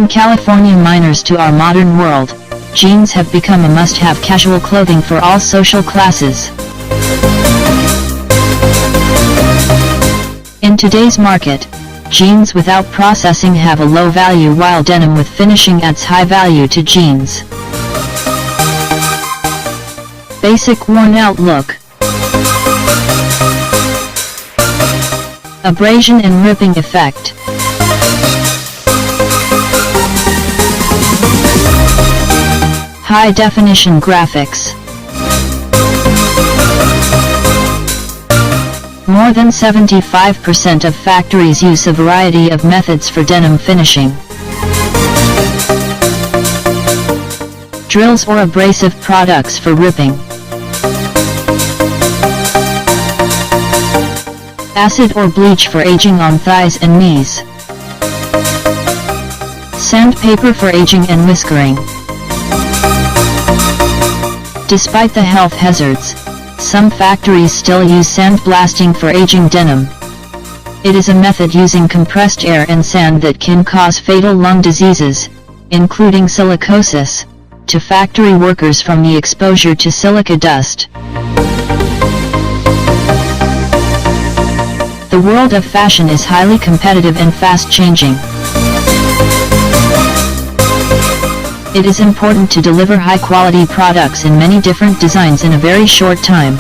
From California miners to our modern world, jeans have become a must-have casual clothing for all social classes. In today's market, jeans without processing have a low value while denim with finishing adds high value to jeans. Basic worn-out look. Abrasion and ripping effect. High-definition graphics. More than 75% of factories use a variety of methods for denim finishing. Drills or abrasive products for ripping. Acid or bleach for aging on thighs and knees. Sandpaper for aging and whiskering. Despite the health hazards, some factories still use sandblasting for aging denim. It is a method using compressed air and sand that can cause fatal lung diseases, including silicosis, to factory workers from the exposure to silica dust. The world of fashion is highly competitive and fast-changing. It is important to deliver high-quality products in many different designs in a very short time.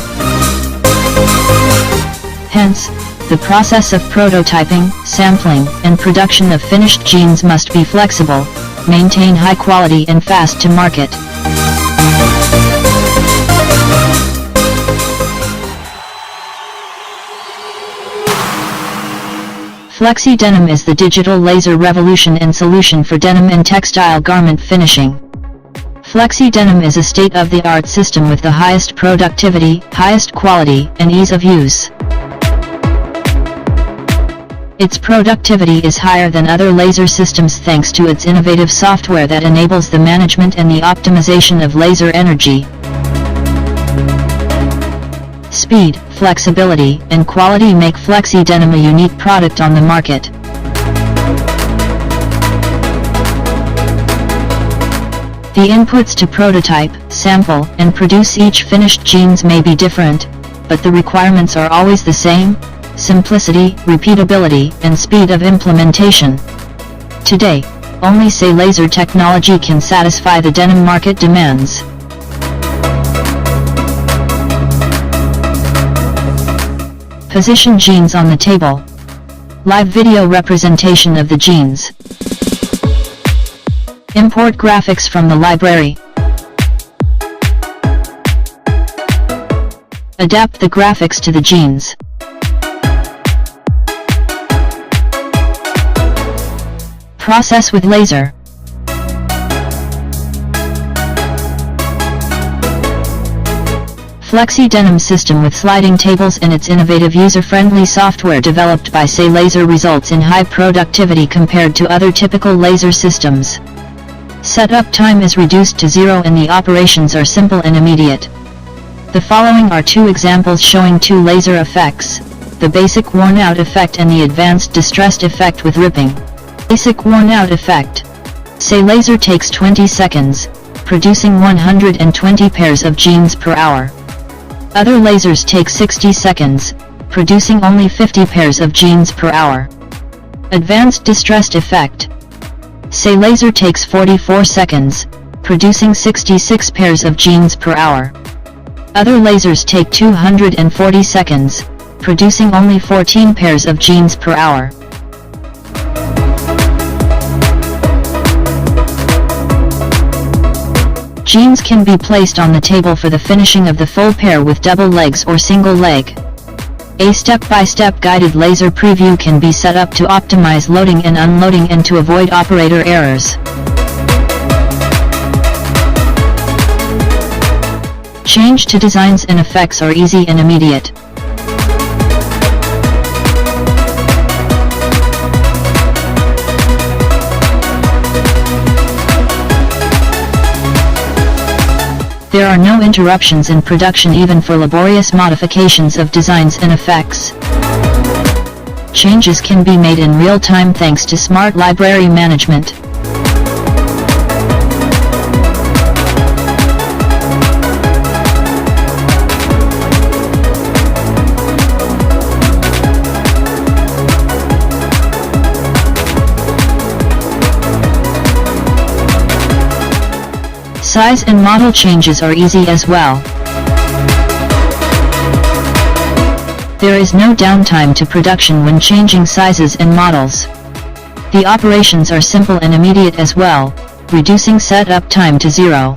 Hence, the process of prototyping, sampling, and production of finished jeans must be flexible, maintain high quality and fast to market. Flexi Denim is the digital laser revolution and solution for denim and textile garment finishing. Flexi Denim is a state-of-the-art system with the highest productivity, highest quality, and ease of use. Its productivity is higher than other laser systems thanks to its innovative software that enables the management and the optimization of laser energy. Speed, flexibility, and quality make Flexi Denim a unique product on the market. The inputs to prototype, sample, and produce each finished jeans may be different, but the requirements are always the same: simplicity, repeatability, and speed of implementation. Today, only Say laser technology can satisfy the denim market demands. Position jeans on the table. Live video representation of the jeans. Import graphics from the library. Adapt the graphics to the jeans. Process with laser. Flexi Denim system with sliding tables and its innovative user-friendly software developed by Say Laser results in high productivity compared to other typical laser systems. Setup time is reduced to 0 and the operations are simple and immediate. The following are two examples showing two laser effects: the basic worn-out effect and the advanced distressed effect with ripping. Basic worn-out effect. Say laser takes 20 seconds, producing 120 pairs of jeans per hour. Other lasers take 60 seconds, producing only 50 pairs of jeans per hour. Advanced distressed effect. Say laser takes 44 seconds, producing 66 pairs of jeans per hour. Other lasers take 240 seconds, producing only 14 pairs of jeans per hour. Jeans can be placed on the table for the finishing of the full pair with double legs or single leg. A step-by-step guided laser preview can be set up to optimize loading and unloading and to avoid operator errors. Change to designs and effects are easy and immediate. There are no interruptions in production even for laborious modifications of designs and effects. Changes can be made in real time thanks to smart library management. Size and model changes are easy as well. There is no downtime to production when changing sizes and models. The operations are simple and immediate as well, reducing setup time to 0.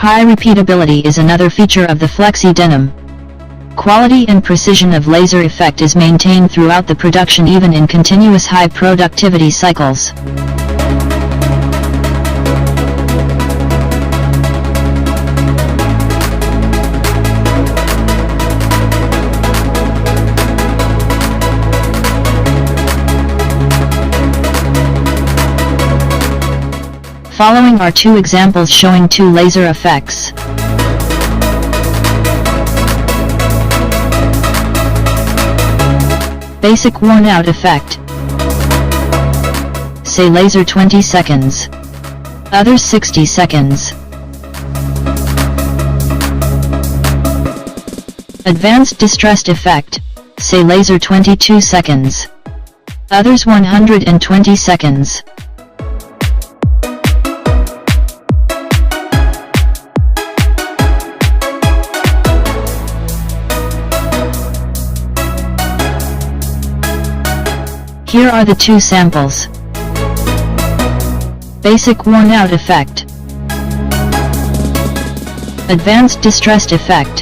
High repeatability is another feature of the Flexi Denim. Quality and precision of laser effect is maintained throughout the production even in continuous high productivity cycles. Following are two examples showing two laser effects. Basic worn out effect. Say laser 20 seconds. Others 60 seconds. Advanced distressed effect. Say laser 22 seconds. Others 120 seconds. Here are the two samples. Basic worn out effect. Advanced distressed effect.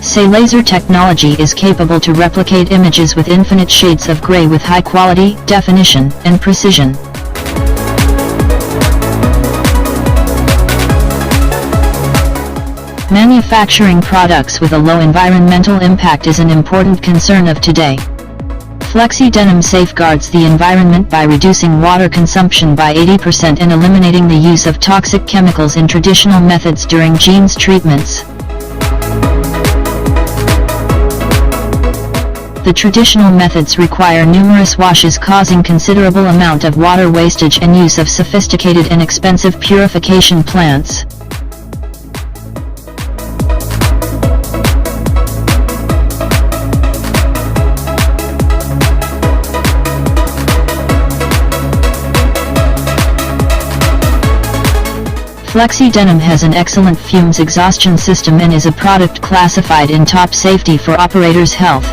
Say laser technology is capable to replicate images with infinite shades of gray with high quality, definition, and precision. Manufacturing products with a low environmental impact is an important concern of today. Flexi Denim safeguards the environment by reducing water consumption by 80% and eliminating the use of toxic chemicals in traditional methods during jeans treatments. The traditional methods require numerous washes, causing considerable amount of water wastage and use of sophisticated and expensive purification plants. Flexi Denim has an excellent fumes exhaustion system and is a product classified in top safety for operators' health.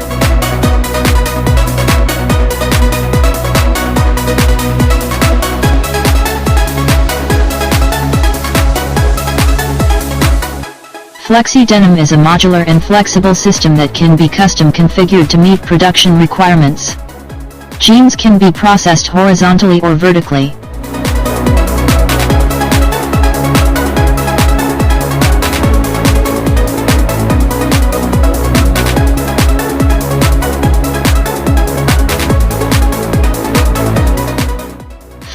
Flexi Denim is a modular and flexible system that can be custom configured to meet production requirements. Jeans can be processed horizontally or vertically.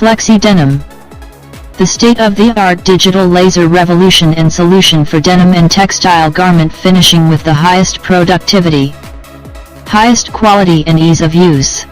Flexi Denim. The state-of-the-art digital laser revolution and solution for denim and textile garment finishing with the highest productivity, highest quality and ease of use.